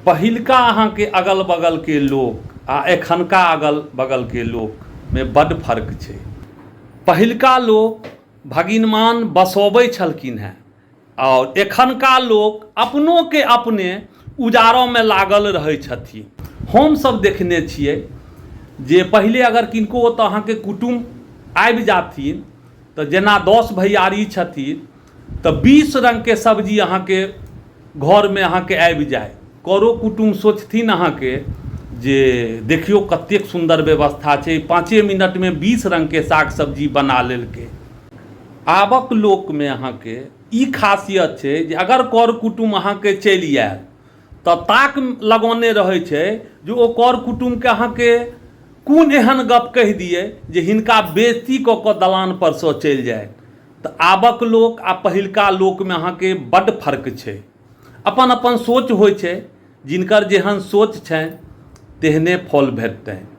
पहिलका अहाँके अगल बगल के लोक आ एखनका अगल बगल के लोक में बड्ड फर्क छै। पहिलका लोक भगिनमान बसोबै छलखिन हेँ और एखनका लोक अपनों के अपने उजारों में लागल रहै छथिन। हम सब देखने छियै जे पहिले अगर किनको ओतऽ अहाँके कुटुम्ब आबि जाथिन तऽ जेना 10 भैयारी छथिन तऽ 20 रंगके सब्जी अहाँके घरमे अहाँके आबि जाय। करो कुटुम्ब सोचथिन अहाँके जे देखियो कतेक सुंदर व्यवस्था छै, 5 मिनटमे 20 रंगके साग सब्जी बना लेलकै। आबक लोकमे अहाँके ई खासियत छै जे अगर कर कुटुम्ब अहाँके चलि आयल तऽ ताक लगौने रहै छै जे ओ कर कुटुम्बके अहाँके कोन एहन गप कहि दिए जे हिनका बेइज्जती कऽ कऽ दलान पर सँ चलि जाय। तऽ आबक लोक आ पहिलका लोकमे अहाँके बड्ड फर्क छै। अपन अपन सोच होइ छै, जिनकर जेहन सोच छनि तेहने फल भेटतनि।